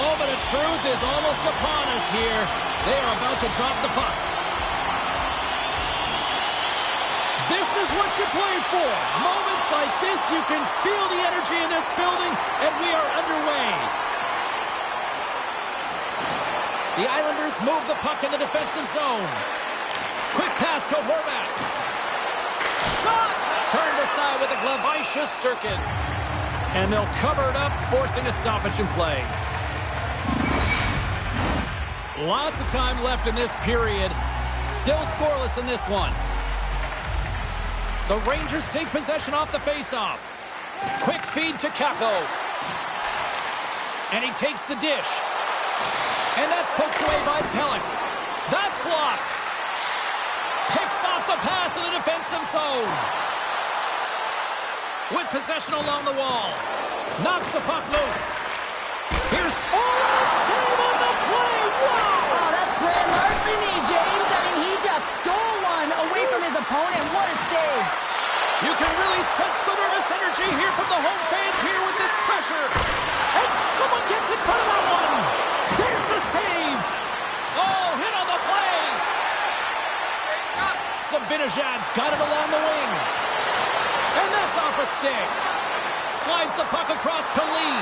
moment of truth is almost upon us here. They are about to drop the puck. This is what you played for. Moments like this, you can feel the energy in this building, and we are underway. The Islanders move the puck in the defensive zone. Quick pass to Horvat. Shot! Turned aside with a glove by Shesterkin. And they'll cover it up, forcing a stoppage in play. Lots of time left in this period. Still scoreless in this one. The Rangers take possession off the faceoff. Quick feed to Capo. And he takes the dish. And that's poked away by Pellick. That's blocked. Picks off the pass in the defensive zone. With possession along the wall. Knocks the puck loose. Here's save on the play. Wow! Oh, that's grand larceny, James. I mean, he just stole one away from his opponent. What a save. You can really sense the nervous energy here from the home fans here with this pressure. And someone gets in front of that one. There's the save. Oh, hit on the play. Sabinajad's got it along the wing. And that's off a stick. Slides the puck across to Lee.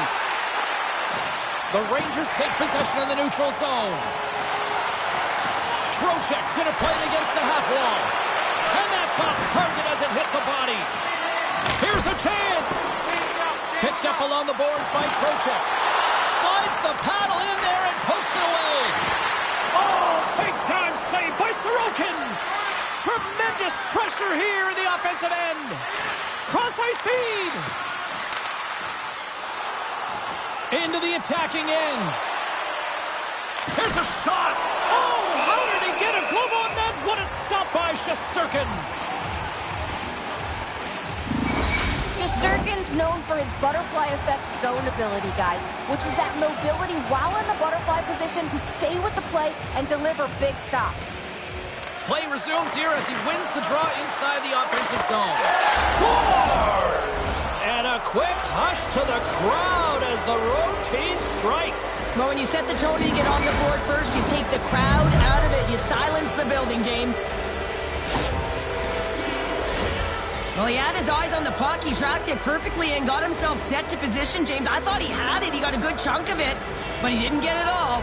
The Rangers take possession in the neutral zone. Trocheck's going to play it against the half wall. And that's off target as it hits a body. Here's a chance. Picked up along the boards by Trocheck. Slides the paddle in there and pokes it away. Oh, big time save by Sorokin. Tremendous pressure here in the offensive end. Cross-ice feed. Into the attacking end. Here's a shot. Oh, how did he get a glove on that? What a stop by Shesterkin. Shesterkin's known for his butterfly effect zone ability, guys, which is that mobility while in the butterfly position to stay with the play and deliver big stops. Play resumes here as he wins the draw inside the offensive zone. Scores! And a quick hush to the crowd as the routine strikes. Well, when you set the tone and you get on the board first, you take the crowd out of it. You silence the building, James. Well, he had his eyes on the puck. He tracked it perfectly and got himself set to position, James. I thought he had it. He got a good chunk of it, but he didn't get it all.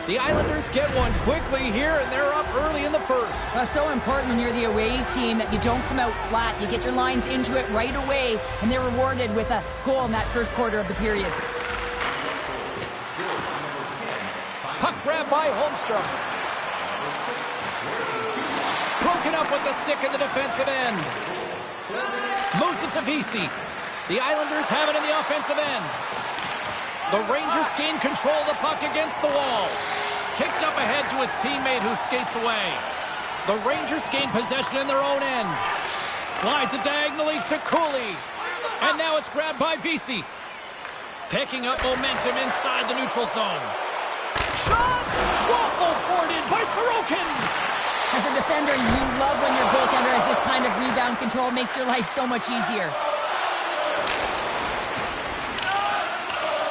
The Islanders get one quickly here, and they're up early in the first. That's so important when you're the away team that you don't come out flat. You get your lines into it right away, and they're rewarded with a goal in that first quarter of the period. Puck grab by Holmstrom. Broken up with the stick in the defensive end. Moves it to Vesey. The Islanders have it in the offensive end. The Rangers gain control of the puck against the wall. Kicked up ahead to his teammate who skates away. The Rangers gain possession in their own end. Slides it diagonally to Cooley. And now it's grabbed by Vesey. Picking up momentum inside the neutral zone. Shot! Waffle boarded by Sorokin. As a defender, you love when your goaltender has this kind of rebound control. Makes your life so much easier.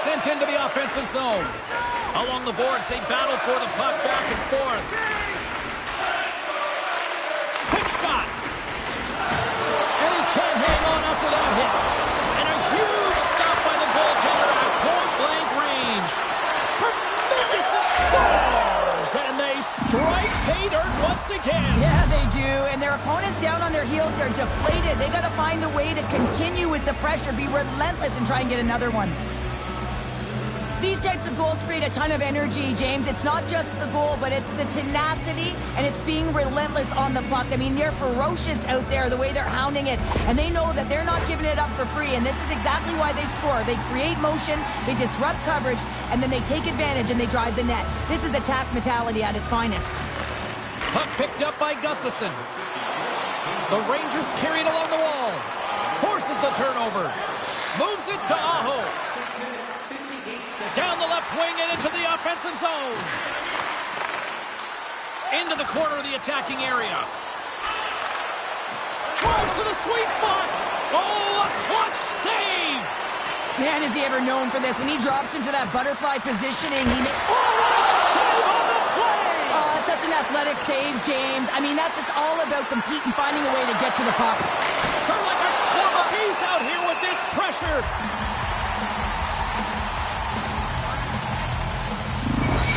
Sent into the offensive zone. Along the boards, they battle for the puck back and forth. Quick shot. And he can't hang on after that hit. And a huge stop by the goaltender at point-blank range. Tremendous scores! And they strike pay dirt once again. Yeah, they do. And their opponents down on their heels are deflated. They got to find a way to continue with the pressure, be relentless, and try and get another one. These types of goals create a ton of energy, James. It's not just the goal, but it's the tenacity, and it's being relentless on the puck. I mean, they're ferocious out there, the way they're hounding it, and they know that they're not giving it up for free, and this is exactly why they score. They create motion, they disrupt coverage, and then they take advantage and they drive the net. This is attack mentality at its finest. Puck picked up by Gustafsson. The Rangers carry it along the wall. Forces the turnover. Moves it to Aho. Down the left wing and into the offensive zone. Into the corner of the attacking area. Drives to the sweet spot. Oh, a clutch save! Man, is he ever known for this. When he drops into that butterfly positioning, he makes... Oh, what a save on the play! Oh, that's such an athletic save, James. I mean, that's just all about competing, finding a way to get to the puck. They're like a swarm of bees out here with this pressure.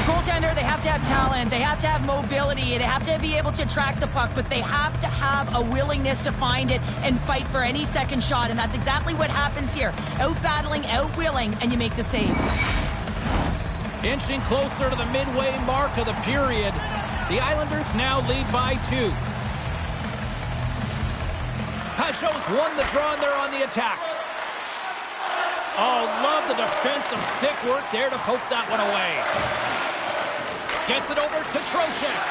Goaltender, they have to have talent, they have to have mobility, they have to be able to track the puck, but they have to have a willingness to find it and fight for any second shot, and that's exactly what happens here. Out-battling, out-willing, and you make the save. Inching closer to the midway mark of the period, the Islanders now lead by 2. Pajot's won the draw, and they're on the attack. Oh, love the defensive stick work there to poke that one away. Gets it over to Trocheck.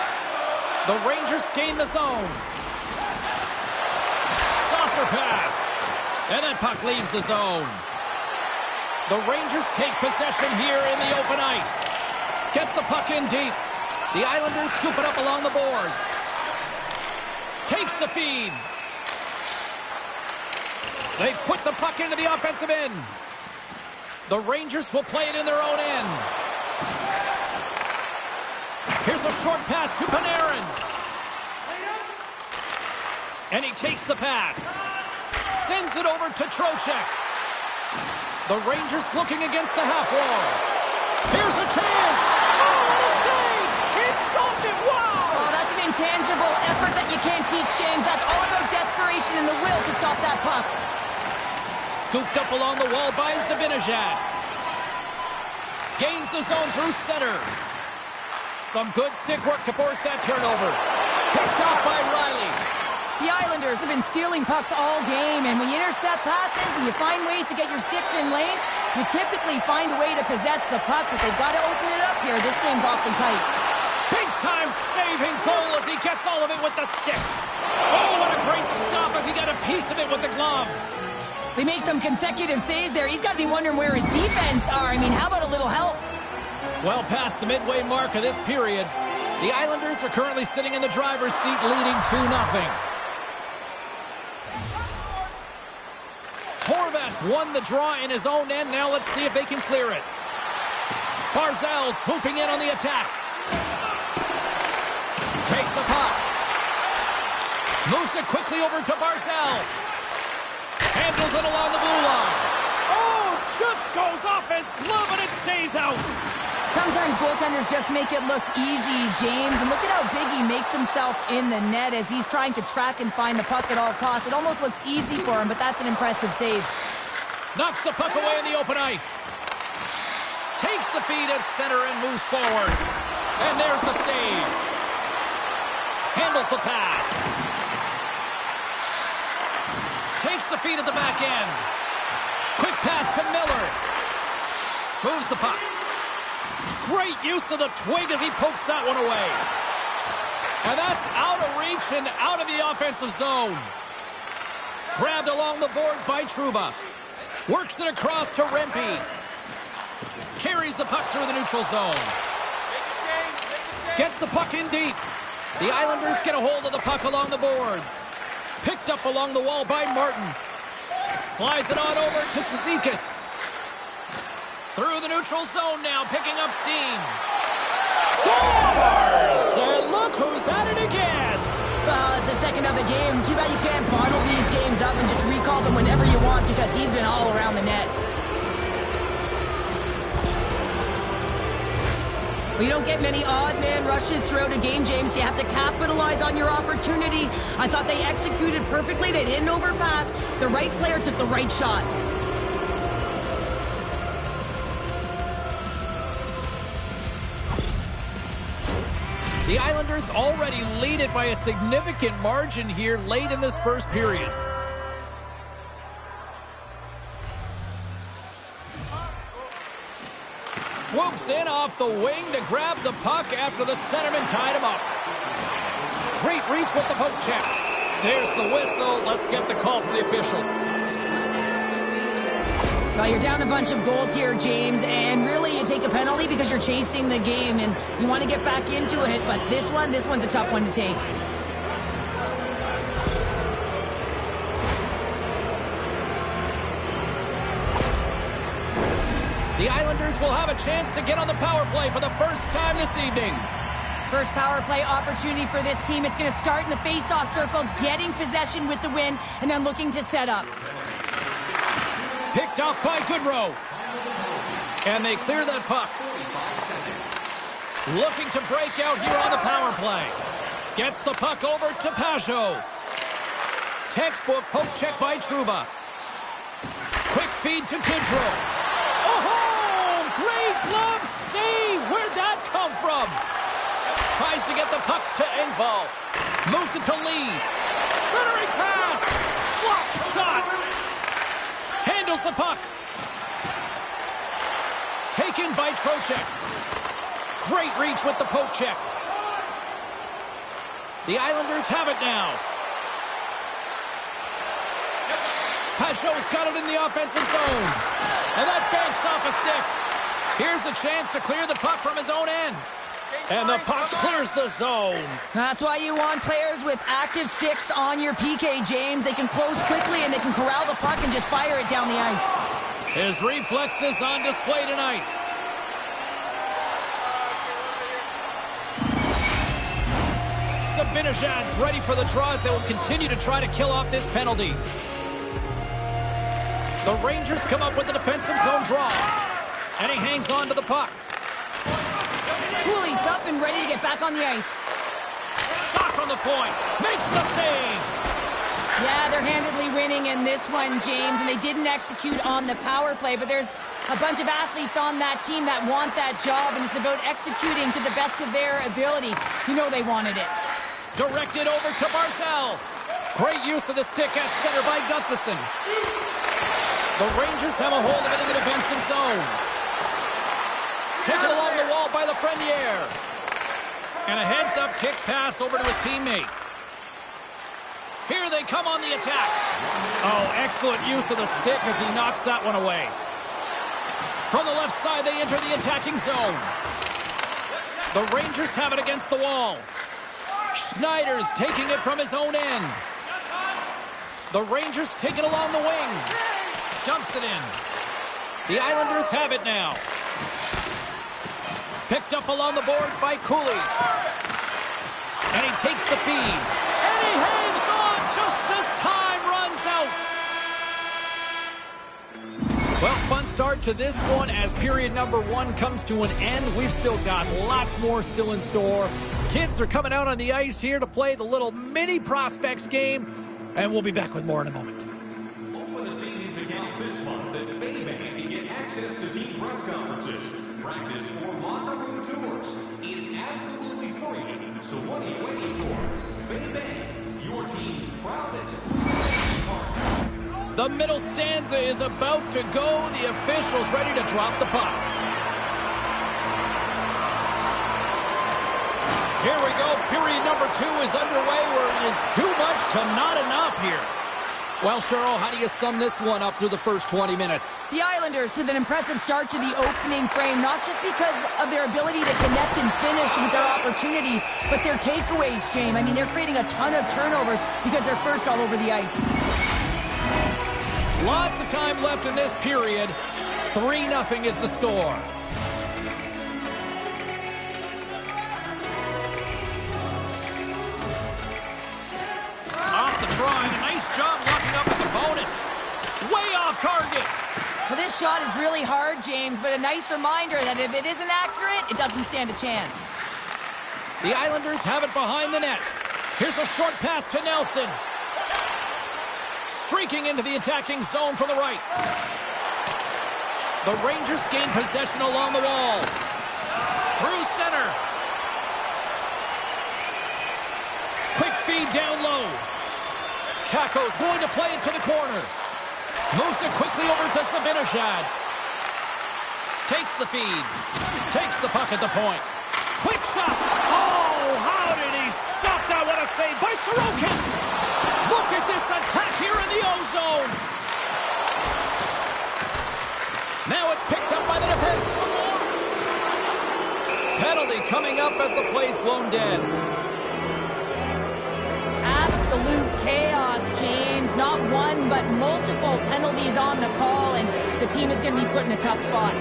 The Rangers gain the zone. Saucer pass. And that puck leaves the zone. The Rangers take possession here in the open ice. Gets the puck in deep. The Islanders scoop it up along the boards. Takes the feed. They put the puck into the offensive end. The Rangers will play it in their own end. Here's a short pass to Panarin. And he takes the pass. Sends it over to Trocheck. The Rangers looking against the half wall. Here's a chance. Oh, what a save. He stopped it. Wow. Oh, that's an intangible effort that you can't teach, James. That's all about desperation and the will to stop that puck. Scooped up along the wall by Zibanejad. Gains the zone through center. Some good stick work to force that turnover. Picked off by Riley. The Islanders have been stealing pucks all game, and when you intercept passes and you find ways to get your sticks in lanes, you typically find a way to possess the puck, but they've got to open it up here. This game's awfully tight. Big-time saving goal as he gets all of it with the stick. Oh, what a great stop as he got a piece of it with the glove. They make some consecutive saves there. He's got to be wondering where his defense are. I mean, how about a little help? Well past the midway mark of this period, the Islanders are currently sitting in the driver's seat leading 2-0. Horvat's won the draw in his own end. Now let's see if they can clear it. Barzal's swooping in on the attack. Takes the puck. Moves it quickly over to Barzal. Handles it along the blue line. Oh, just goes off his glove and it stays out. Sometimes goaltenders just make it look easy, James. And look at how big he makes himself in the net as he's trying to track and find the puck at all costs. It almost looks easy for him, but that's an impressive save. Knocks the puck away in the open ice. Takes the feed at center and moves forward. And there's the save. Handles the pass. Takes the feed at the back end. Quick pass to Miller. Moves the puck. Great use of the twig as he pokes that one away. And that's out of reach and out of the offensive zone. Grabbed along the boards by Trouba. Works it across to Rempe. Carries the puck through the neutral zone. Gets the puck in deep. The Islanders get a hold of the puck along the boards. Picked up along the wall by Martin. Slides it on over to Cizikas. Through the neutral zone now, picking up steam. Scores! And look who's at it again. Well, it's the second of the game. Too bad you can't bottle these games up and just recall them whenever you want because he's been all around the net. Well, you don't get many odd man rushes throughout a game, James. You have to capitalize on your opportunity. I thought they executed perfectly. They didn't overpass. The right player took the right shot. The Islanders already lead it by a significant margin here late in this first period. Swoops in off the wing to grab the puck after the centerman tied him up. Great reach with the poke check. There's the whistle. Let's get the call from the officials. Well, you're down a bunch of goals here, James, and really you take a penalty because you're chasing the game and you want to get back into it, but this one's a tough one to take. The Islanders will have a chance to get on the power play for the first time this evening. First power play opportunity for this team. It's going to start in the face-off circle, getting possession with the win, and then looking to set up. Picked off by Goodrow. And they clear that puck. Looking to break out here on the power play. Gets the puck over to Pajot. Textbook poke check by Trouba. Quick feed to Goodrow. Oh, great glove save. Where'd that come from? Tries to get the puck to Engvall. Moves it to Lee. Centering pass. Block shot. Handles the puck. Taken by Trocheck. Great reach with the poke check. The Islanders have it now. Pajot's got it in the offensive zone. And that banks off a stick. Here's a chance to clear the puck from his own end. And the puck clears the zone. That's why you want players with active sticks on your PK, James. They can close quickly and they can corral the puck and just fire it down the ice. His reflexes on display tonight. Sabinajad's ready for the draws. They will continue to try to kill off this penalty. The Rangers come up with the defensive zone draw. And he hangs on to the puck. Cooley's up and ready to get back on the ice. Shot from the point. Makes the save. Yeah, they're handedly winning in this one, James, and they didn't execute on the power play, but there's a bunch of athletes on that team that want that job, and it's about executing to the best of their ability. You know they wanted it. Directed over to Barzal. Great use of the stick at center by Gustafsson. The Rangers have a hold of it in the defensive zone. Taken along the wall by Lafreniere. And a heads-up kick pass over to his teammate. Here they come on the attack. Oh, excellent use of the stick as he knocks that one away. From the left side, they enter the attacking zone. The Rangers have it against the wall. Schneider's taking it from his own end. The Rangers take it along the wing. Dumps it in. The Islanders have it now. Picked up along the boards by Cooley. And he takes the feed. And he hangs on just as time runs out. Well, fun start to this one as period number 1 comes to an end. We've still got lots more still in store. Kids are coming out on the ice here to play the little mini prospects game. And we'll be back with more in a moment. Open a savings account this month at Faybank and get access to team press conferences, practice, or locker room tours. It's absolutely free. So what are you waiting for? Faybank, your team's proudest partner. The middle stanza is about to go. The officials ready to drop the puck. Here we go. Period number 2 is underway where it is too much to not enough here. Well, Cheryl, how do you sum this one up through the first 20 minutes? The Islanders with an impressive start to the opening frame, not just because of their ability to connect and finish with their opportunities, but their takeaways, James. I mean, they're creating a ton of turnovers because they're first all over the ice. Lots of time left in this period. 3-0 is the score. Off the try, and a nice job locking up his opponent. Way off target. Well, this shot is really hard, James, but a nice reminder that if it isn't accurate, it doesn't stand a chance. The Islanders have it behind the net. Here's a short pass to Nelson. Streaking into the attacking zone from the right. The Rangers gain possession along the wall. Through center. Quick feed down low. Kako's going to play it to the corner. Moves it quickly over to Sabinajad. Takes the feed. Takes the puck at the point. Quick shot. Oh, how did he stop that? What a save by Sorokin. Look at this attack here in the O-zone. Now it's picked up by the defense. Penalty coming up as the play's blown dead. Absolute chaos, James. Not one, but multiple penalties on the call, and the team is going to be put in a tough spot.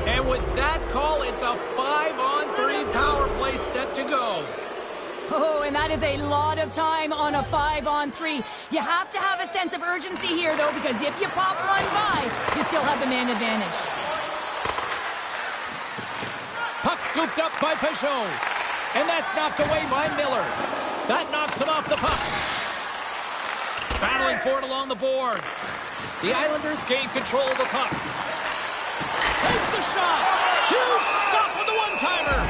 And with that call, it's a 5-on-3 power play set to go. Oh, and that is a lot of time on a 5-on-3. You have to have a sense of urgency here, though, because if you pop one by, you still have the man advantage. Puck scooped up by Peugeot. And that's knocked away by Miller. That knocks him off the puck. Battling for it along the boards. The Islanders gain control of the puck. Takes the shot. Huge stop with the one-timer.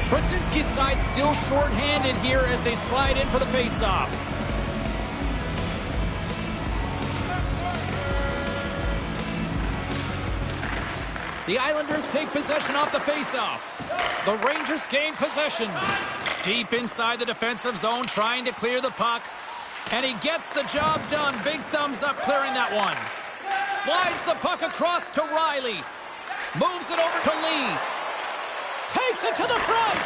Brzezinski's side still short-handed here as they slide in for the face-off. The Islanders take possession off the face-off. The Rangers gain possession. Deep inside the defensive zone, trying to clear the puck. And he gets the job done. Big thumbs up clearing that one. Slides the puck across to Riley. Moves it over to Lee. Takes it to the front.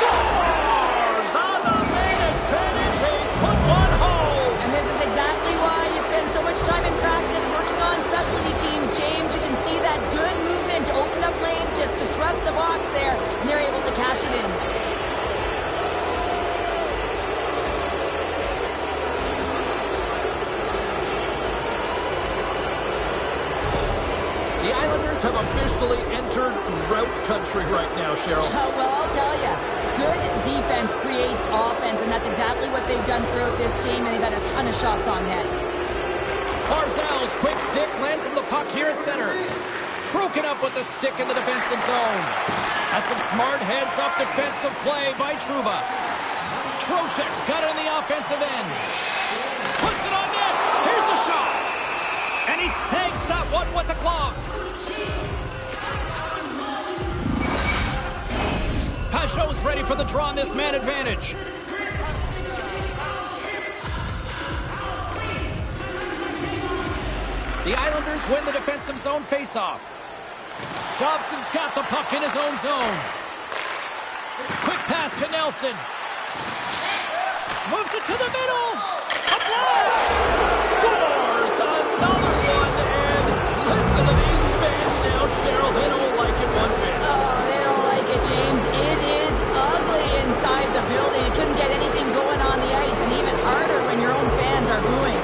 Scores on the main advantage. They put one home. And this is exactly why you spend so much time in practice working on specialty teams, James. You can see that good movement to open up lanes, just disrupt the box there, and they're able to cash it in. The Islanders have officially entered route country right now, Cheryl. Well, I'll tell you, good defense creates offense, and that's exactly what they've done throughout this game, and they've had a ton of shots on net. Barzal's quick stick lands him the puck here at center. Broken up with the stick in the defensive zone. That's some smart heads-up defensive play by Trouba. Trocheck's got it in the offensive end. Puts it on net. Here's a shot. And he stakes that one with the glove. Peugeot's ready for the draw on this man advantage. The Islanders win the defensive zone faceoff. Dobson's got the puck in his own zone. Quick pass to Nelson. Moves it to the middle. A blast! Scores another one. And listen to these fans now, Cheryl. They don't like it one bit. Oh, they don't like it, James. It is ugly inside the building. It couldn't get anything going on the ice, and even harder when your own fans are booing.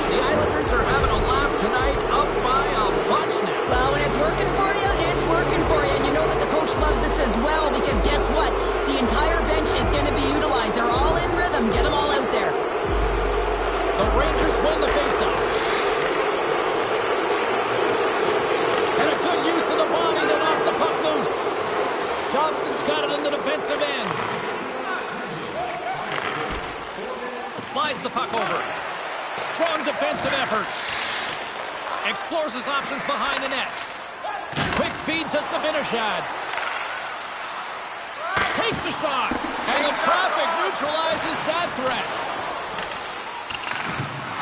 The Islanders are having a laugh tonight, up by a bunch now. Well, when it's working for you, it's working for you. And you know that the coach loves this as well, because guess what? The entire bench is going to be utilized. They're all in rhythm. Get them all out there. The Rangers win the faceoff. And a good use of the body to knock the puck loose. Thompson's got it in the defensive end. Slides the puck over. Strong defensive effort. Explores his options behind the net. Quick feed to Zibanejad. Takes the shot. And the traffic neutralizes that threat.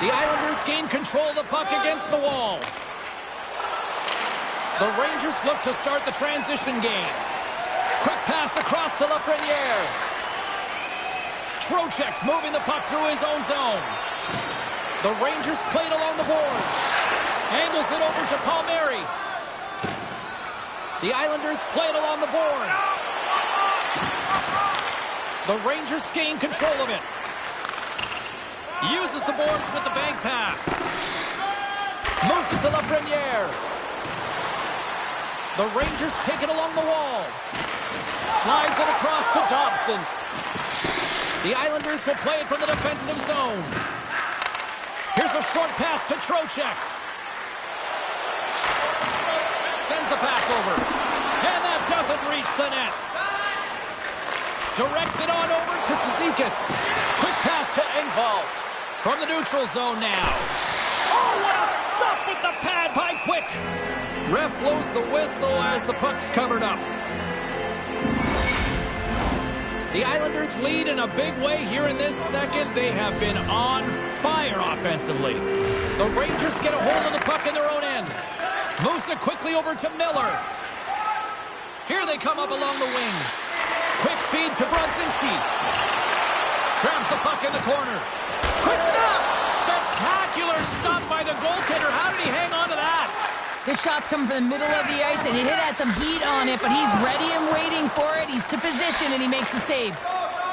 The Islanders gain control of the puck against the wall. The Rangers look to start the transition game. Quick pass across to Lafreniere. Trocheck's moving the puck through his own zone. The Rangers played along the boards. Angles it over to Palmieri. The Islanders played along the boards. The Rangers gain control of it. Uses the boards with the bank pass. Moves it to Lafreniere. The Rangers take it along the wall. Slides it across to Dobson. The Islanders will play it from the defensive zone. Here's a short pass to Trocheck. Sends the pass over. And that doesn't reach the net. Directs it on over to Cizikas. Quick pass to Engvall. From the neutral zone now. Oh, what a stop with the pad by Quick. Ref blows the whistle as the puck's covered up. The Islanders lead in a big way here in this second. They have been on fire offensively. The Rangers get a hold of the puck in their own end. Moves it quickly over to Miller. Here they come up along the wing. Quick feed to Brodzinski. Grabs the puck in the corner. Quick stop! Spectacular stop by the goaltender. How did he hang on to that? This shot's coming from the middle of the ice, and it has some heat on it, but he's ready and waiting for it. He's to position, and he makes the save.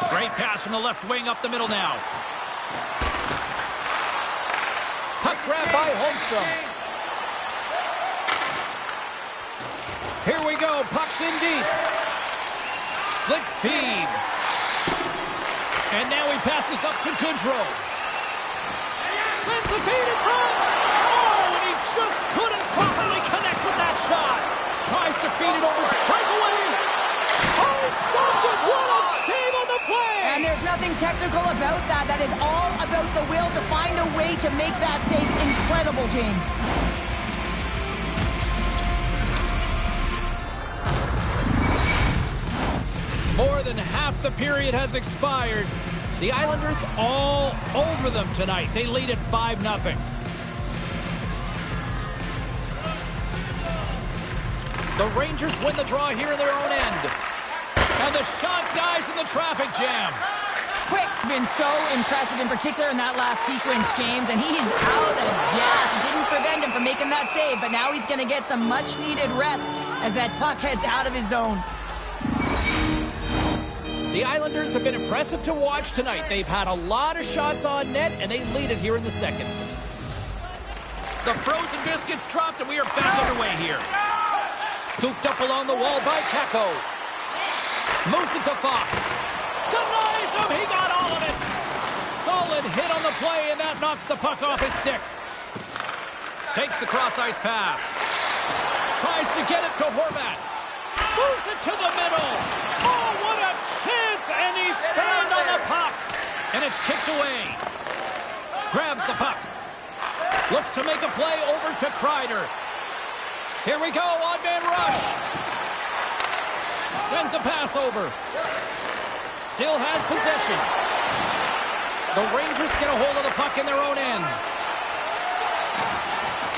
Great pass from the left wing up the middle now. Puck grab by Holmstrom. Here we go. Puck's in deep. Slick feed. And now he passes up to Goodrow. Sends the feed in front. Oh, and he just couldn't properly connect with that shot. Tries to feed it over to breakaway. Oh, he stopped it. What a save on the play. And there's nothing technical about that. That is all about the will to find a way to make that save. Incredible, James. More than half the period has expired. The Islanders all over them tonight. They lead at 5-0. The Rangers win the draw here in their own end. And the shot dies in the traffic jam. Quick's been so impressive, in particular in that last sequence, James, and he's out of gas. It didn't prevent him from making that save, but now he's going to get some much-needed rest as that puck heads out of his zone. The Islanders have been impressive to watch tonight. They've had a lot of shots on net, and they lead it here in the second. The frozen biscuits dropped, and we are back underway here. Scooped up along the wall by Kakko. Moves it to Fox. Denies him. He got all of it. Solid hit on the play, and that knocks the puck off his stick. Takes the cross-ice pass. Tries to get it to Horvat. Moves it to the middle. Oh, what a chance, and he fanned on the puck. And it's kicked away. Grabs the puck. Looks to make a play over to Kreider. Here we go, odd-man rush. Sends a pass over. Still has possession. The Rangers get a hold of the puck in their own end.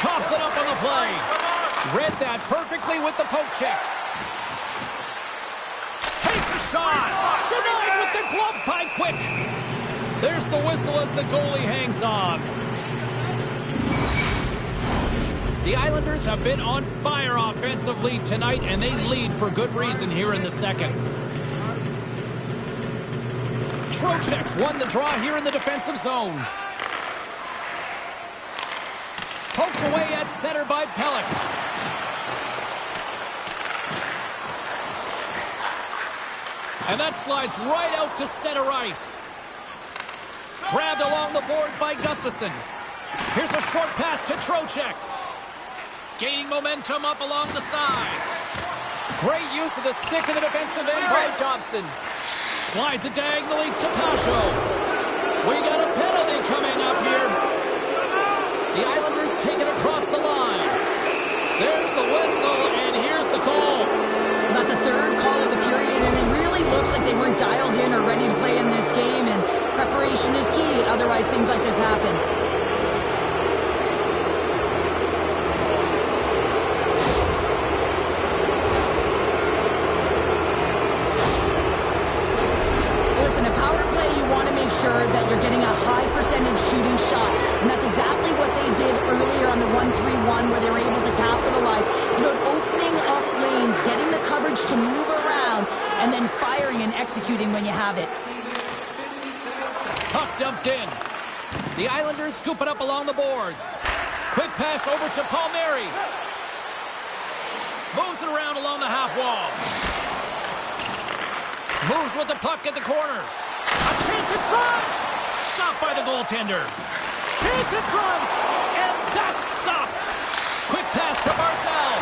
Coughs it up on the play. Read that perfectly with the poke check. Takes a shot. Denied with the glove by Quick. There's the whistle as the goalie hangs on. The Islanders have been on fire offensively tonight, and they lead for good reason here in the second. Trocheck's won the draw here in the defensive zone. Poked away at center by Pelech. And that slides right out to center ice. Grabbed along the boards by Gustafsson. Here's a short pass to Trocheck. Gaining momentum up along the side. Great use of the stick in the defensive end by Dobson. Slides it diagonally to Pasho. We got a penalty coming up here. The Islanders take it across the line. There's the whistle, and here's the call. That's the third call of the period, and it really looks like they weren't dialed in or ready to play in this game, and preparation is key. Otherwise, things like this happen. Listen, a power play, you want to make sure that you're getting a high percentage shooting shot, and that's exactly what they did earlier on the 1-3-1 where they were able to capitalize. It's about opening up lanes, getting the coverage to move around, and then firing and executing when you have it. Puck dumped in. The Islanders scoop it up along the boards. Quick pass over to Palmieri. Moves it around along the half wall. Moves with the puck at the corner. A chance in front. Stopped by the goaltender. Chance in front. And that's stopped. Quick pass to Barzal.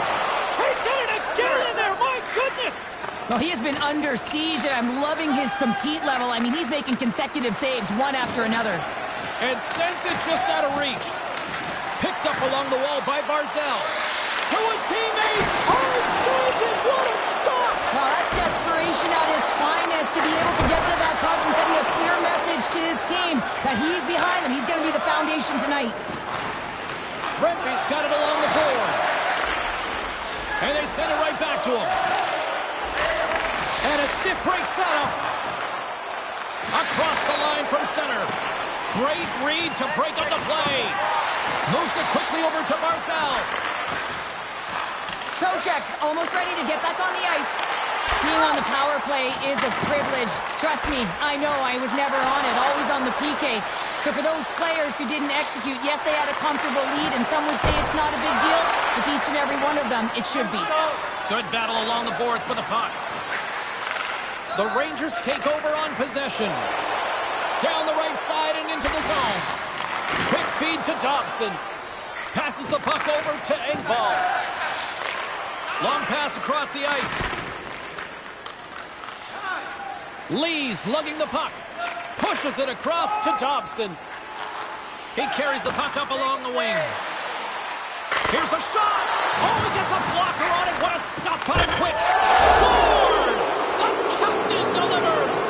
He did it again in there. My goodness. Well, he has been under siege, and I'm loving his compete level. I mean, he's making consecutive saves, one after another. And sends it just out of reach. Picked up along the wall by Barzal. to his teammate. Oh, saved it. What a stop. Well, that's desperation at its finest to be able to get to that puck and sending a clear message to his team that he's behind them. He's going to be the foundation tonight. Brempy's got it along the boards. And they send it right back to him. And a stick breaks that up. Across the line from center. Great read to break up the play. Moves it quickly over to Barzal. Trocheck's almost ready to get back on the ice. Being on the power play is a privilege. Trust me, I know I was never on it, always on the PK. So for those players who didn't execute, yes, they had a comfortable lead, and some would say it's not a big deal, but to each and every one of them, it should be. Good battle along the boards for the puck. The Rangers take over on possession. Down the right side and into the zone. Quick feed to Dobson. Passes the puck over to Engvall. Long pass across the ice. Lee's lugging the puck. Pushes it across to Dobson. He carries the puck up along the wing. Here's a shot. Oh, he gets a blocker on it. What a stop by Quick. Scores! The captain delivers.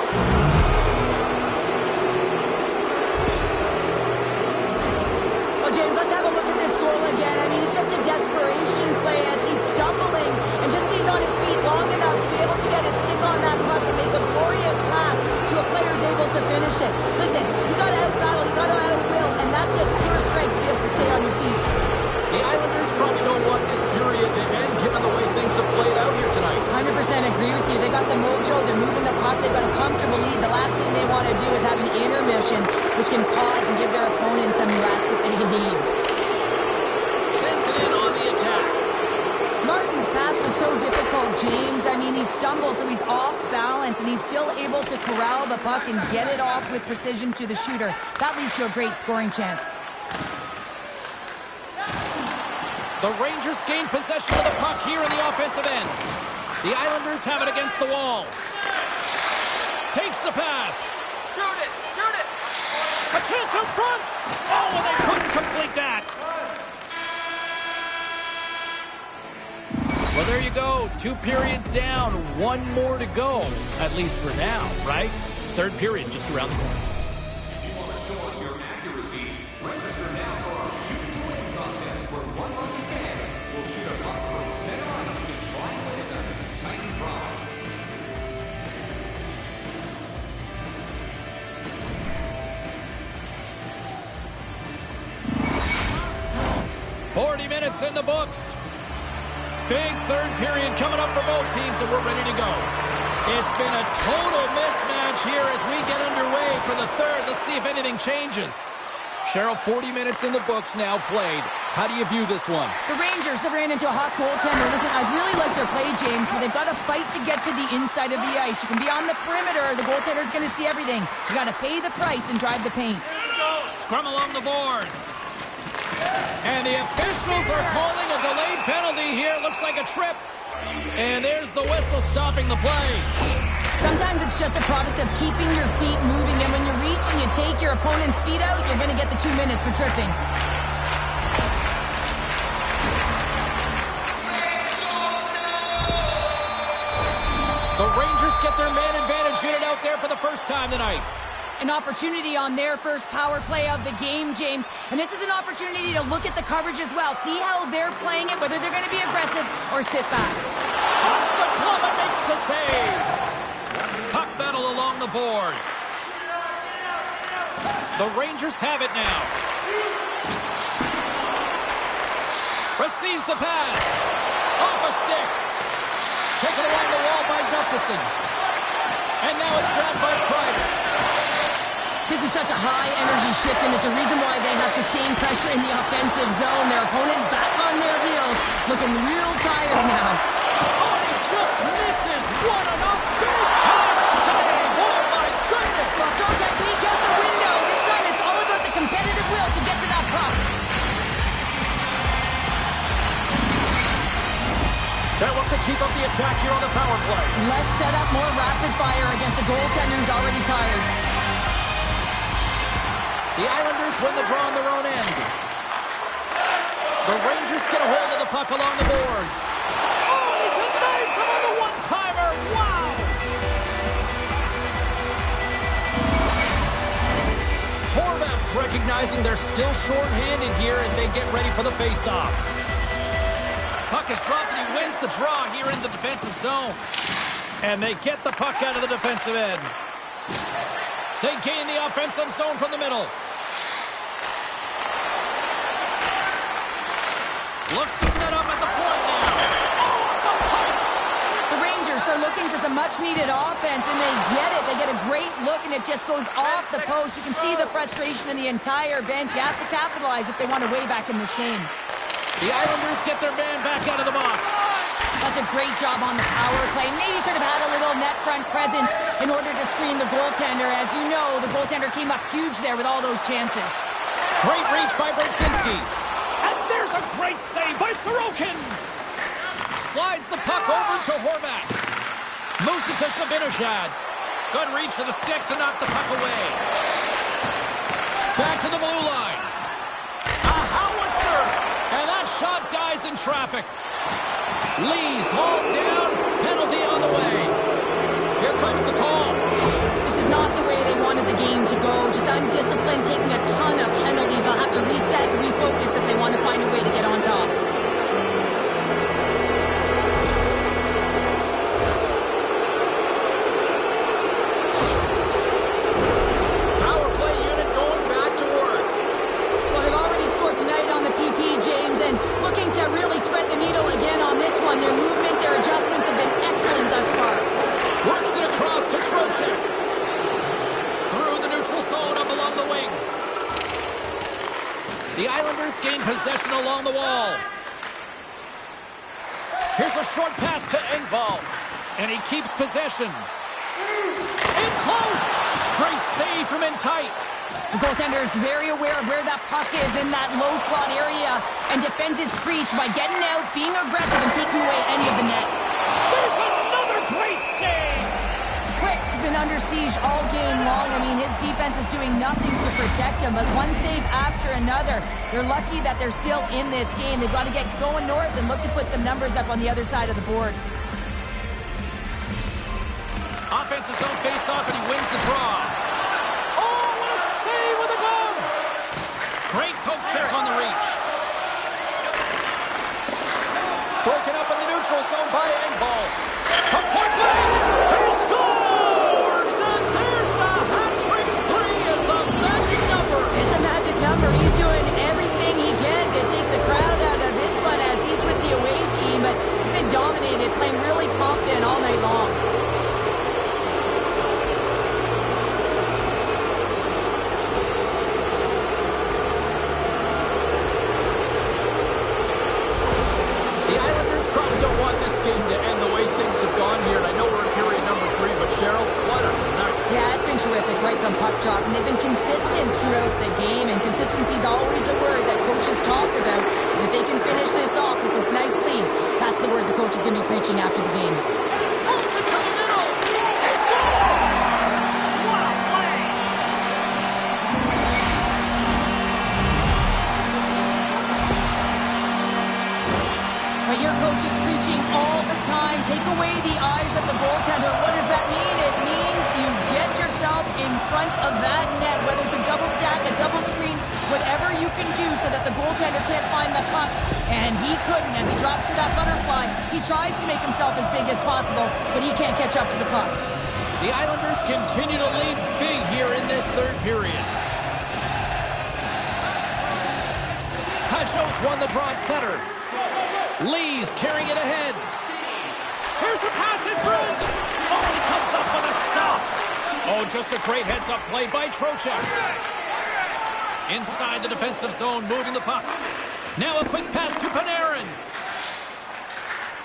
Well, James, let's have a look at this goal again. I mean, it's just a desperation play as he's stumbling and just stays on his feet long enough to be able to get his stick on that puck and make a glorious pass to a player who's able to finish it. Listen, you got to out-battle, you got to out-will, and that's just pure strength to be able to stay on your feet. The Islanders probably don't want this period to end given the way things have played out here tonight. 100% agree with you. They got the mojo, they're moving the puck, they've got a comfortable lead. The last thing they want to do is have an intermission, which can pause and give their opponent some rest that they need. Sends it in on the attack. Martin's pass was so difficult, James. I mean, he stumbles, so he's off balance, and he's still able to corral the puck and get it off with precision to the shooter. That leads to a great scoring chance. The Rangers gain possession of the puck here in the offensive end. The Islanders have it against the wall. Takes the pass. Shoot it! Shoot it! A chance out front. Oh, and they couldn't complete that. Well, there you go. 2 periods down. 1 more to go. At least for now, right? 3rd period just around the corner. If you want to show us your accuracy, register now for our Shoot to Win contest where one lucky fan will shoot a puck from center ice to try and win an exciting prize. Minutes in the books. Big 3rd period coming up for both teams, and we're ready to go. It's been a total mismatch here as we get underway for the 3rd. Let's see if anything changes. Cheryl, 40 minutes in the books now played. How do you view this one? The Rangers have ran into a hot goaltender. Listen, I really like their play, James, but they've got to fight to get to the inside of the ice. You can be on the perimeter. The goaltender's going to see everything. You got to pay the price and drive the paint. Scrum along the boards. And the officials are calling a delayed penalty here. Looks like a trip. And there's the whistle stopping the play. Sometimes it's just a product of keeping your feet moving, and when you reach and you take your opponent's feet out, you're going to get the 2 minutes for tripping. The Rangers get their man advantage unit out there for the first time tonight. An opportunity on their first power play of the game, James. And this is an opportunity to look at the coverage as well. See how they're playing it, whether they're going to be aggressive or sit back. Off the glove and makes the save. Puck battle along the boards. The Rangers have it now. Receives the pass. Off a stick. Taken along the wall by Gustafson. And now it's grabbed by Kreider. This is such a high-energy shift, and it's a reason why they have sustained pressure in the offensive zone. Their opponent back on their heels, looking real tired now. Oh, he just misses. What a big-time save. Oh, my goodness. Well, throw technique out the window. This time it's all about the competitive will to get to that puck. They'll look to keep up the attack here on the power play. Less setup, more rapid fire against a goaltender who's already tired. The Islanders win the draw on their own end. The Rangers get a hold of the puck. puck along the boards. Oh, he denies him on the one-timer. Wow! Horvats recognizing they're still short-handed here as they get ready for the face-off. Puck is dropped and he wins the draw here in the defensive zone. And they get the puck out of the defensive end. They gain the offensive zone from the middle. Looks to set up at the point now. Oh, the puck! The Rangers are looking for some much-needed offense, and they get it. They get a great look, and it just goes off the post. You can see the frustration in the entire bench. You have to capitalize if they want to way back in this game. The Islanders get their man back out of the box. That's a great job on the power play. Maybe could have had a little net front presence in order to screen the goaltender. As you know, the goaltender came up huge there with all those chances. Great reach by Brzezinski. And there's a great save by Sorokin. Slides the puck over to Horvat. Moves it to Zibanejad. Good reach to the stick to knock the puck away. Back to the blue line. A howitzer. And that shot dies in traffic. Lee's hauled down. Penalty on the way. Here comes the call. This is not the way they wanted the game to go. Just undisciplined, taking a ton of penalties. They'll have to reset and refocus if they want to find a way to get on top. Power play unit going back to work. Well, they've already scored tonight on the PP, James, and looking to really thread the needle again on this one. Their movement, their adjustments have been excellent thus far. Works it across to Trocheck. Through the neutral zone up along the wing. The Islanders gain possession along the wall. Here's a short pass to Engvall. And he keeps possession. In close. Great save from in tight. The goaltender is very aware of where that puck is in that low slot area and defends his crease by getting out, being aggressive, and taking away any of the net. There's another great save. Quick's been under siege all game long. I mean, his defense is doing nothing to protect him, but one save after another. They're lucky that they're still in this game. They've got to get going north and look to put some numbers up on the other side of the board. Offensive zone face-off, and he wins the draw. Oh, what a save with a glove! Great poke check on the reach. Broken up in the neutral zone by Engvall. From point blank, he scores! And there's the hat-trick three as the magic number. It's a magic number. He's doing everything he can to take the crowd out of this one as he's with the away team, but he's been dominated, playing really confident all night long. Game to end the way things have gone here, and I know we're in period number 3, but Cheryl, what a night. Yeah, it's been terrific right from puck drop, and they've been consistent throughout the game, and consistency is always a word that coaches talk about. And if they can finish this off with this nice lead, that's the word the coach is going to be preaching after the game. Moves it to the middle. He scores! What a play! But your coach is preaching all the time. Take away the eyes of the goaltender. What does that mean? It means you get yourself in front of that net, whether it's a double stack, a double screen, whatever you can do so that the goaltender can't find the puck. And he couldn't as he drops to that butterfly. He tries to make himself as big as possible, but he can't catch up to the puck. The Islanders continue to lead big here in this third period. Pajot's won the draw at center. Lee's carrying it ahead. Here's a pass in front. Oh, he comes up with a stop. Oh, just a great heads-up play by Trocheck. Inside the defensive zone, moving the puck. Now a quick pass to Panarin.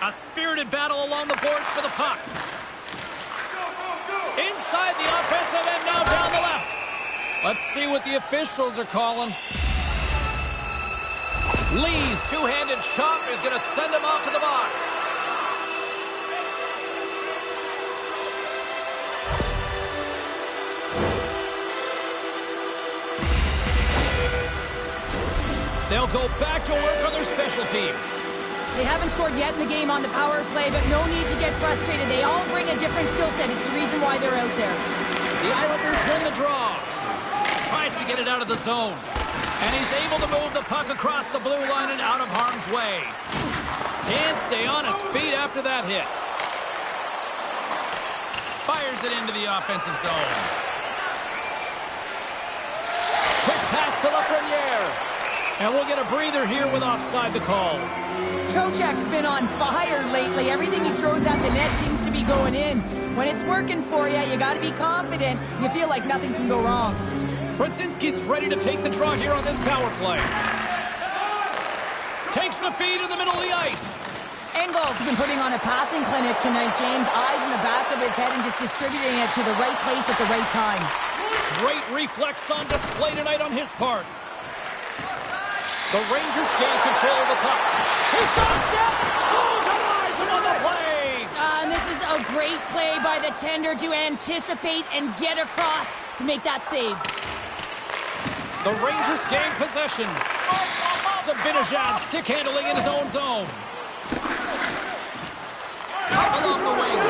A spirited battle along the boards for the puck. Inside the offensive end, now down the left. Let's see what the officials are calling. Lee's two-handed chop is going to send him off to the box. They'll go back to work on their special teams. They haven't scored yet in the game on the power play, but no need to get frustrated. They all bring a different skill set. It's the reason why they're out there. The Islanders win the draw. Tries to get it out of the zone. And he's able to move the puck across the blue line and out of harm's way. Can't stay on his feet after that hit. Fires it into the offensive zone. Quick pass to Lafreniere. And we'll get a breather here with offside the call. Trocheck's been on fire lately. Everything he throws at the net seems to be going in. When it's working for you, you got to be confident. You feel like nothing can go wrong. Brzezinski's ready to take the draw here on this power play. Takes the feed in the middle of the ice. Engel's been putting on a passing clinic tonight, James. Eyes in the back of his head and just distributing it to the right place at the right time. Great reflex on display tonight on his part. The Rangers gain control of the puck. He's got a step. Oh, denies him on the play. And this is a great play by the tender to anticipate and get across to make that save. The Rangers gain possession. Sabinajad stick handling in his own zone. Along the wing.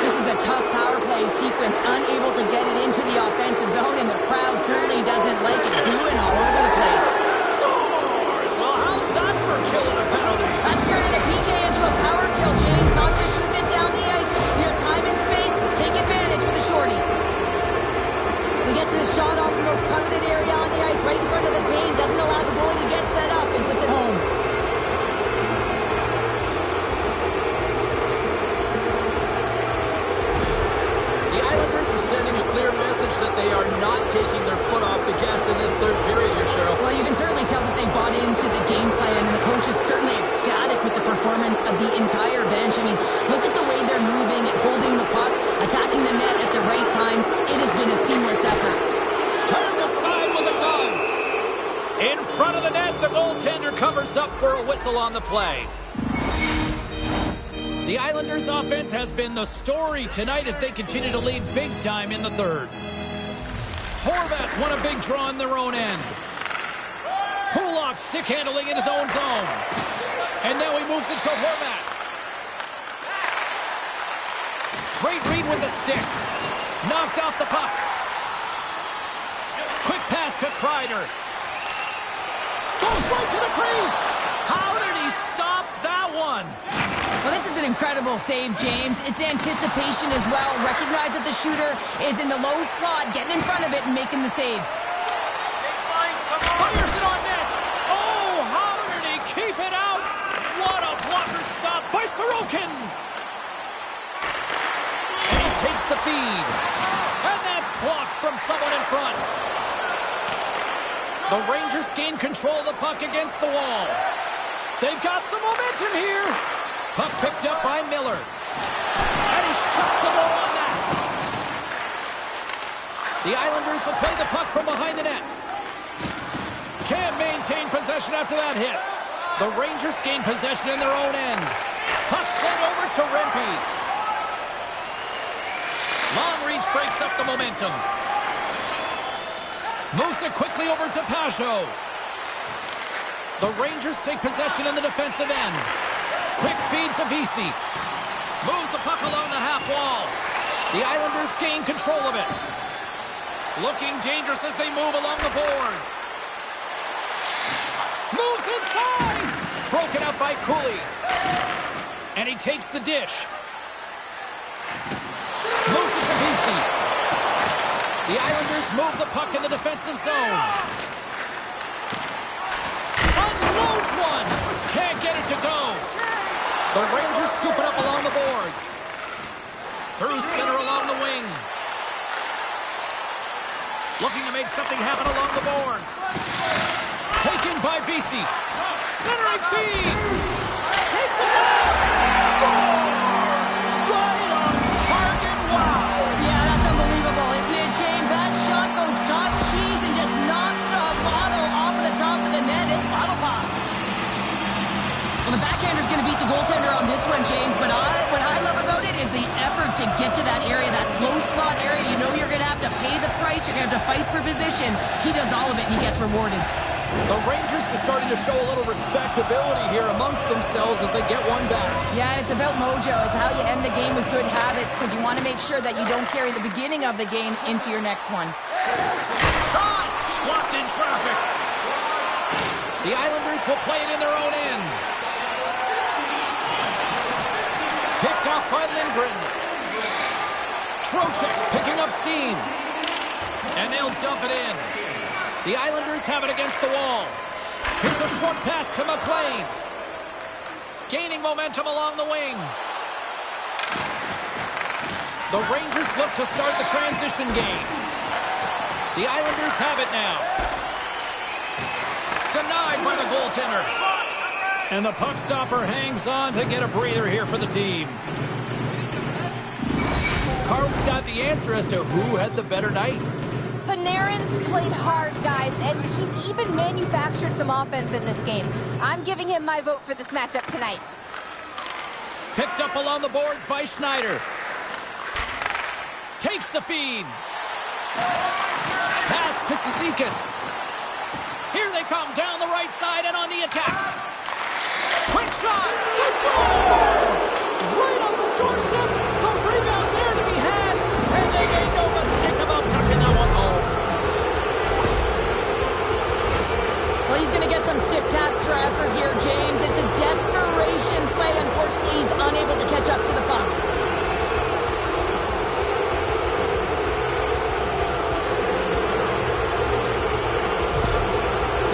This is a tough power play sequence, unable to get it into the offensive zone, and the crowd certainly doesn't like it. Booing all over the place. Scores! Well, how's that for killing a penalty? That's turning a PK into a power kill, James. Not just shooting it down the ice. You have time and space. Take advantage with a shorty. He gets his shot off the most coveted area on the ice, right in front of the paint. Doesn't allow the goalie to get set up and puts it home. Sending a clear message that they are not taking their foot off the gas in this third period here, Cheryl. Well, you can certainly tell that they bought into the game plan, and the coach is certainly ecstatic with the performance of the entire bench. I mean, look at the way they're moving and holding the puck, attacking the net at the right times. It has been a seamless effort. Turned aside with a glove. In front of the net, the goaltender covers up for a whistle on the play. The Islanders' offense has been the story tonight as they continue to lead big time in the third. Horvat's won a big draw in their own end. Kulak stick handling in his own zone. And now he moves it to Horvat. Great read with the stick. Knocked off the puck. Quick pass to Kreider. Goes right to the crease. How did he stop that one? Well, this is an incredible save, James. It's anticipation as well. Recognize that the shooter is in the low slot, getting in front of it and making the save. Fires it on net. Oh, how did he keep it out? What a blocker stop by Sorokin. And he takes the feed. And that's blocked from someone in front. The Rangers gain control of the puck against the wall. They've got some momentum here. Puck picked up by Miller. And he shuts the door on that. The Islanders will play the puck from behind the net. Can't maintain possession after that hit. The Rangers gain possession in their own end. Puck sent over to Rempe. Long reach breaks up the momentum. Moves it quickly over to Pajot. The Rangers take possession in the defensive end. Quick feed to Vesey. Moves the puck along the half wall. The Islanders gain control of it. Looking dangerous as they move along the boards. Moves inside. Broken up by Cooley. And he takes the dish. Moves it to Vesey. The Islanders move the puck in the defensive zone. Unloads one. Can't get it to go. The Rangers scoop it up along the boards. Through center along the wing. Looking to make something happen along the boards. Taken by Vesey. Centering feed. Takes the blast. Scores! Right on target. Wow. Yeah, that's unbelievable, isn't it, James? That shot goes top cheese and just knocks the bottle off of the top of the net. It's bottle pops. Well, the backhander's going to beat the goaltender on this one, James, but what I love about it is the effort to get to that area, that low slot area. You know you're going to have to pay the price. You're going to have to fight for position. He does all of it, and he gets rewarded. The Rangers are starting to show a little respectability here amongst themselves as they get one back. Yeah, it's about mojo. It's how you end the game with good habits because you want to make sure that you don't carry the beginning of the game into your next one. Shot! Blocked in traffic. The Islanders will play it in their own end. Picked off by Lindgren. Trocheck's picking up steam. And they'll dump it in. The Islanders have it against the wall. Here's a short pass to McLean. Gaining momentum along the wing. The Rangers look to start the transition game. The Islanders have it now. Denied by the goaltender. And the puck stopper hangs on to get a breather here for the team. Carl's got the answer as to who had the better night. Panarin's played hard, guys, and he's even manufactured some offense in this game. I'm giving him my vote for this matchup tonight. Picked up along the boards by Schneider. Takes the feed. Pass to Cizikas. Here they come down the right side and on the attack. Quick shot. Let's go! Right on the doorstep. The rebound there to be had. And they made no mistake about tucking that one home. Well, he's going to get some stick capture effort here, James. It's a desperation play. Unfortunately, he's unable to catch up to the puck.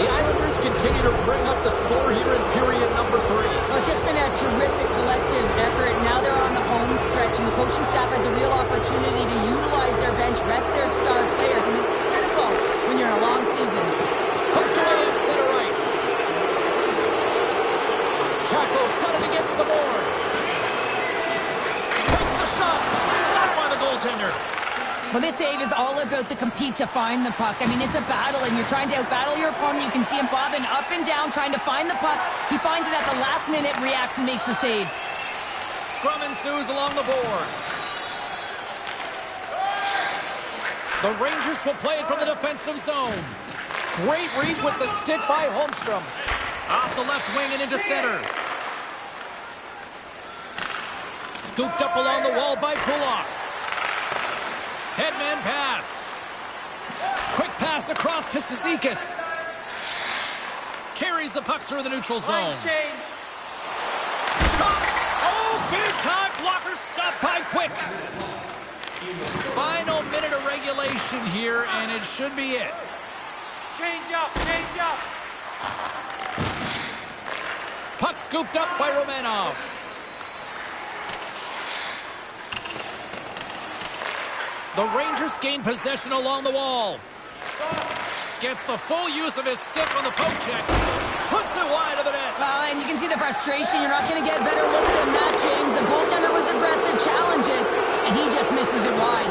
The Islanders continue to bring up the score here in period number 3. Well, it's just been a terrific collective effort. Now they're on the home stretch, and the coaching staff has a real opportunity to utilize their bench, rest their star players, and this is critical when you're in a long season. Hooked away at center ice. Cackle's got it against the boards. Takes a shot. Stopped by the goaltender. Well, this save is all about the compete to find the puck. I mean, it's a battle, and you're trying to outbattle your opponent. You can see him bobbing up and down, trying to find the puck. He finds it at the last minute, reacts, and makes the save. Scrum ensues along the boards. The Rangers will play it from the defensive zone. Great reach with the stick by Holmstrom. Off the left wing and into center. Scooped up along the wall by Pullock. Headman pass. Quick pass across to Cizikas. Carries the puck through the neutral zone. Shot. Oh, big time blocker stopped by Quick. Final minute of regulation here, and it should be it. Change up, change up. Puck scooped up by Romanov. The Rangers gain possession along the wall. Gets the full use of his stick on the poke check. Puts it wide of the net. And you can see the frustration. You're not going to get a better look than that, James. The goaltender was aggressive, challenges, and he just misses it wide.